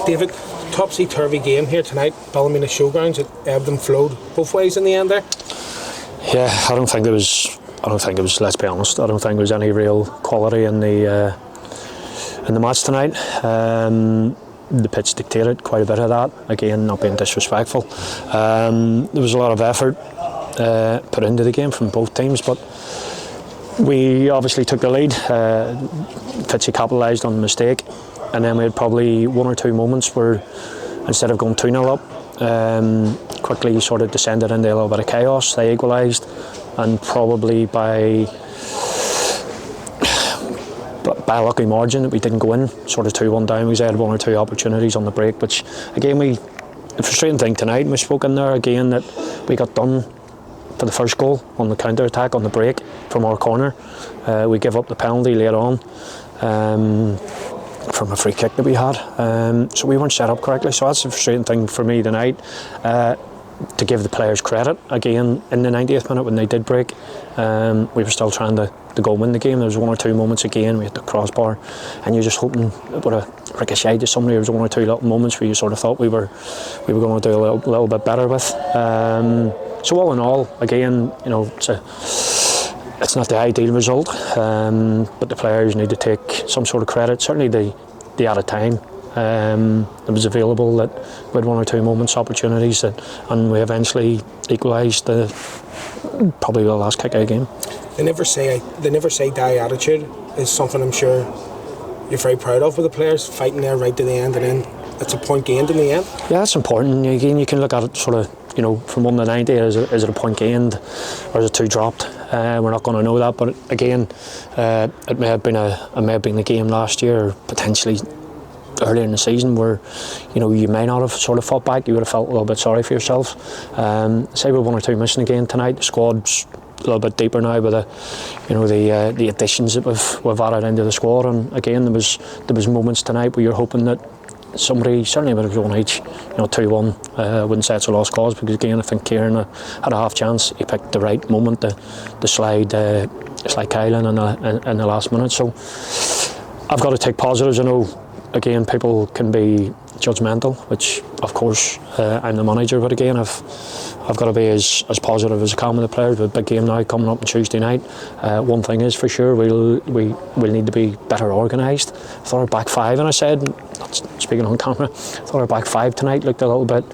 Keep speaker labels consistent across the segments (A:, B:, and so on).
A: David, topsy-turvy game here tonight. Ballymena Showgrounds. It ebbed and flowed both ways in the end there.
B: Yeah, I don't think it was. Let's be honest. I don't think there was any real quality in the match tonight. The pitch dictated quite a bit of that. Again, not being disrespectful. There was a lot of effort put into the game from both teams, but we obviously took the lead. Fitzy capitalised on the mistake, and then we had probably one or two moments where instead of going 2-0 up, quickly sort of descended into a little bit of chaos. They equalised, and probably by a lucky margin that we didn't go in, sort of 2-1 down. We had one or two opportunities on the break, which again, the frustrating thing tonight, and we spoke in there again, that we got done for the first goal on the counter attack on the break from our corner. We give up the penalty later on from a free kick that we had, so we weren't set up correctly. So that's the frustrating thing for me tonight. To give the players credit, again, in the 90th minute when they did break, we were still trying to go win the game. There was one or two moments again, we had the crossbar, and you're just hoping it would have ricocheted to somebody. There was one or two little moments where you sort of thought we were going to do a little bit better with. So all in all, again, you know, it's not the ideal result, but the players need to take some sort of credit. Certainly the added time that was available, that we had one or two moments, opportunities, and we eventually equalised probably the last kick of the game.
A: They never say die attitude is something I'm sure you're very proud of with the players, fighting there right to the end, and then it's a point gained in the end. Yeah,
B: that's important. Again, you can look at it sort of, you know, from 1 to 90, is it a point gained or is it 2 dropped? We're not going to know that, but again, it may have been the game last year, or potentially earlier in the season, where, you know, you may not have sort of fought back. You would have felt a little bit sorry for yourself. Say we're 1 or 2 missing again tonight. The squad's a little bit deeper now with the additions that we've added into the squad, and again there was moments tonight where you're hoping that somebody, certainly with one each, you know, 2-1, I wouldn't say it's a lost cause, because again I think Kieran had a half chance. He picked the right moment to slide Kyle in the last minute. So I've got to take positives. I know again people can be judgmental, which of course I'm the manager, but again I've got to be as positive as I can with the players. With a big game now coming up on Tuesday night, one thing is for sure, we'll need to be better organised. I thought our back five, and I said, not speaking on camera, I thought our back five tonight looked a little bit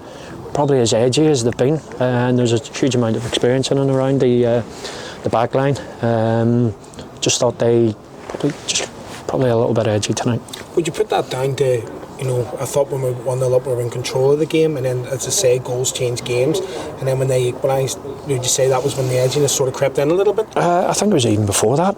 B: probably as edgy as they've been, and there's a huge amount of experience in and around the back line. Just thought they probably a little bit edgy tonight.
A: Would you put that down to, you know, I thought when we were 1-0 up we were in control of the game, and then, as I say, goals change games, and then when they equalised, would you say that was when the edginess sort of crept in a little bit?
B: I think it was even before that.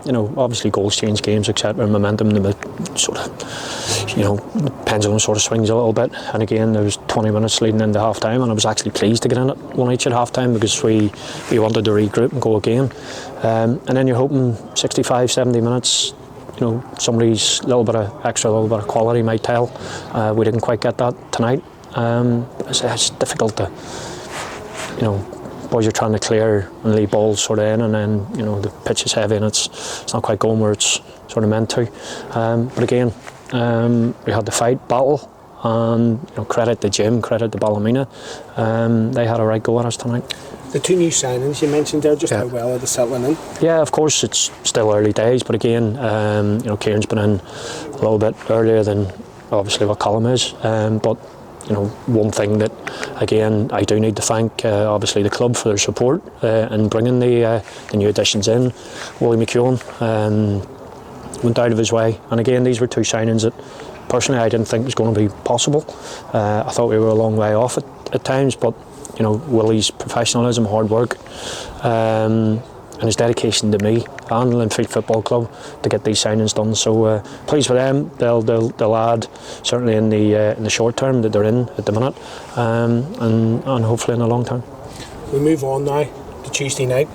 B: You know, obviously goals change games, etc. Momentum, the sort of, you know, the pendulum sort of swings a little bit, and again there was 20 minutes leading into half time, and I was actually pleased to get in at 1 each at half time, because we wanted to regroup and go again, and then you're hoping 65-70 minutes, you know, somebody's little bit of quality might tell. We didn't quite get that tonight. It's difficult to, you know, boys are trying to clear and leave balls sort of in, and then, you know, the pitch is heavy and it's not quite going where it's sort of meant to. But again, we had the fight battle, and, you know, credit to Jim, credit to Ballymena. They had a right go at us tonight.
A: The 2 new signings you mentioned there, just how well are they settling in?
B: Yeah, of course it's still early days, but again, you know, Kieran's been in a little bit earlier than obviously what Colin is. But, you know, one thing that, again, I do need to thank obviously the club for their support in bringing the new additions in. Willie McEwen went out of his way, and again these were 2 signings that personally I didn't think was going to be possible. I thought we were a long way off at times, but, you know, Willie's professionalism, hard work, and his dedication to me and Linfield Football Club to get these signings done. So pleased with them. They'll add certainly in the short term that they're in at the minute, and hopefully in the long term.
A: We move on now to Tuesday night,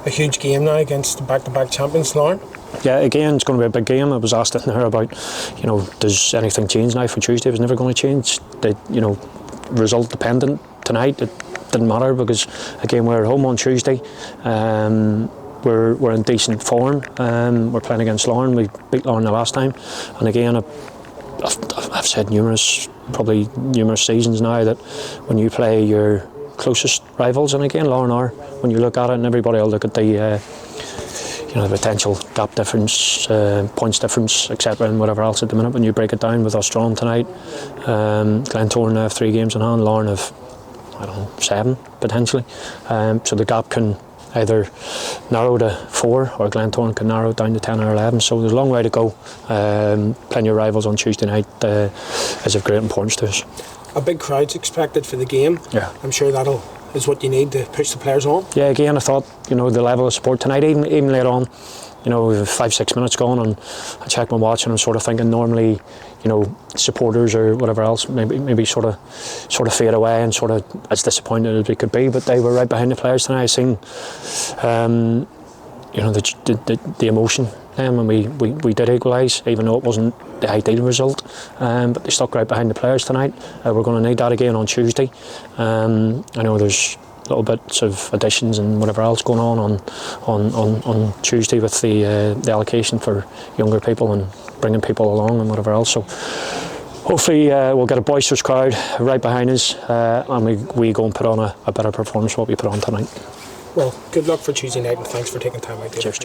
A: a huge game now against the back-to-back champions, Lauren.
B: Yeah, again, it's going to be a big game. I was asked in there about, you know, does anything change now for Tuesday? It was never going to change. You know, result dependent. Tonight it didn't matter, because again we're at home on Tuesday. We're in decent form. We're playing against Lauren. We beat Lauren the last time, and again a I've said probably numerous seasons now, that when you play your closest rivals, and again Lauren are, when you look at it, and everybody will look at the the potential gap difference, points difference, etc., and whatever else at the minute. When you break it down, with us drawn tonight, Glentoran have 3 games in hand, Lauren have, I don't know, 7 potentially. So the gap can either narrow to 4, or Glentoran can narrow it down to 10 or 11. So there's a long way to go. Playing your rivals on Tuesday night is of great importance to us.
A: A big crowd's expected for the game.
B: Yeah.
A: I'm sure is what you need to push the players on.
B: Yeah, again, I thought, the level of support tonight, even later on, we have 5-6 minutes gone, and I checked my watch, and I'm sort of thinking normally, supporters or whatever else maybe sort of fade away and sort of as disappointed as we could be, but they were right behind the players tonight. I seen the emotion when we did equalise, even though it wasn't the ideal result, but they stuck right behind the players tonight. We're going to need that again on Tuesday. I know there's little bits of additions and whatever else going on Tuesday with the allocation for younger people and bringing people along and whatever else. So hopefully we'll get a boisterous crowd right behind us, and we go and put on a better performance than what we put on tonight.
A: Well, good luck for Tuesday night, and thanks for taking time out there.
B: Cheers.